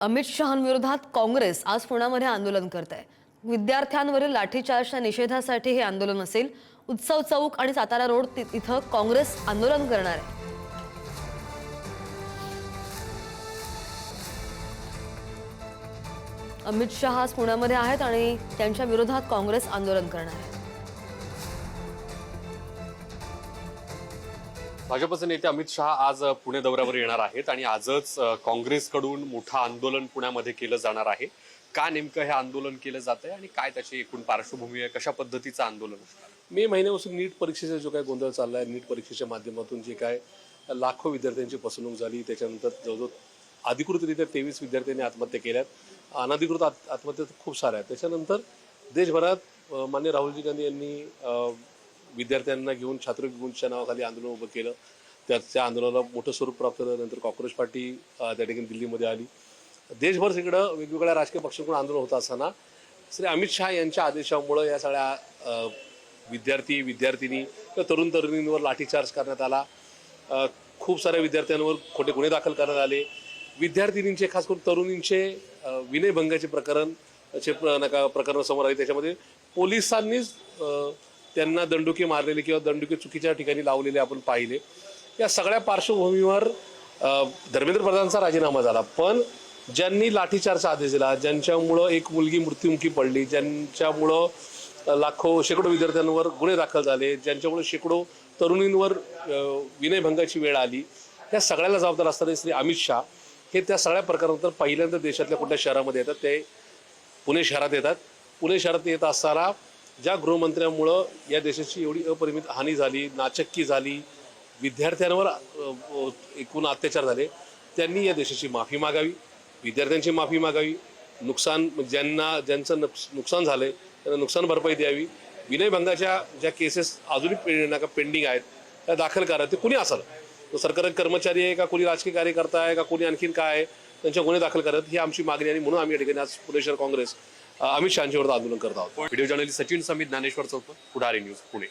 अमित शहांविरोधात काँग्रेस आज पुण्यामध्ये आंदोलन करत आहे। विद्यार्थ्यांवरील लाठीचार्जच्या निषेधासाठी हे आंदोलन असेल। उत्सव चौक आणि सातारा रोड इथं काँग्रेस आंदोलन करणार आहे। अमित शहा आज पुण्यामध्ये आहेत आणि त्यांच्या विरोधात काँग्रेस आंदोलन करणार आहे। भाजपचे नेते अमित शहा आज पुणे दौऱ्यावर येणार आहेत आणि आजच काँग्रेसकडून मोठं आंदोलन पुण्यामध्ये केलं जाणार आहे। का नेमकं हे आंदोलन केलं जात आहे आणि काय त्याची एकूण पार्श्वभूमी आहे, कशा पद्धतीचं आंदोलन असणार? मे महिन्यापासून नीट परीक्षेचा जो काय गोंधळ चाललाय, नीट परीक्षेच्या माध्यमातून जे काय लाखो विद्यार्थ्यांची फसवणूक झाली, त्याच्यानंतर जवळजवळ अधिकृतरित्या 23 विद्यार्थ्यांनी आत्महत्या केल्यात, अनधिकृत आत्महत्या खूप साऱ्या आहेत। त्याच्यानंतर देशभरात माननीय राहुलजी गांधी यांनी विद्यार्थ्यांना घेऊन छात्रवृत्तीच्या नावाखाली आंदोलन उभं केलं। त्या आंदोलनाला मोठं स्वरूप प्राप्त झालं। नंतर कॉक्रोच पार्टी त्या ठिकाणी दिल्लीमध्ये आली। देशभर सगळं वेगवेगळ्या राजकीय पक्षांकडून आंदोलन होत असताना श्री अमित शहा यांच्या आदेशामुळे या सगळ्या विद्यार्थी विद्यार्थिनी किंवा तरुण तरुणींवर लाठीचार्ज करण्यात आला। खूप साऱ्या विद्यार्थ्यांवर खोटे गुन्हे दाखल करण्यात आले। विद्यार्थिनींचे खास करून तरुणींचे विनयभंगाचे प्रकरण समोर आले। त्याच्यामध्ये पोलिसांनीच त्यांना दंडुके मारलेले किंवा दंडुके चुकीच्या ठिकाणी लावलेले आपण पाहिले। या सगळ्या पार्श्वभूमीवर धर्मेंद्र प्रधानचा राजीनामा झाला, पण ज्यांनी लाठीचार्जचा आदेश दिला, ज्यांच्यामुळं एक मुलगी मृत्युमुखी पडली, ज्यांच्यामुळं लाखो शेकडो विद्यार्थ्यांवर गुन्हे दाखल झाले, ज्यांच्यामुळे शेकडो तरुणींवर विनयभंगाची वेळ आली, त्या सगळ्याला जबाबदार असणारे श्री अमित शहा हे त्या सगळ्या प्रकारानंतर पहिल्यांदा देशातल्या कुठल्या शहरामध्ये येतात, ते पुणे शहरात येतात। पुणे शहरात येत असताना ज्या गृहमंत्र्यांमुळं या देशाची एवढी अपरिमित हानी झाली, नाचक्की झाली, विद्यार्थ्यांवर एकूण अत्याचार झाले, त्यांनी या देशाची माफी मागावी, विद्यार्थ्यांची माफी मागावी, ज्यांचं नुकसान झालंय त्यांना नुकसान भरपाई द्यावी, विनयभंगाच्या ज्या केसेस अजूनही पेंडिंग आहेत त्या दाखल करा। ते कुणी असेल, तो सरकारी कर्मचारी आहे का, कोणी राजकीय कार्यकर्ता आहे का, कोणी आणखीन काय आहे, त्यांच्या गुन्हे दाखल करत ही आमची मागणी आहे। म्हणून आम्ही या ठिकाणी आज पुणे शहर काँग्रेस अमित शहांच्या विरोधात आंदोलन करत आहोत। व्हिडिओ जर्नलिस्ट सचिन समित, ज्ञानेश्वर चौक, पुढारी न्यूज, पुणे।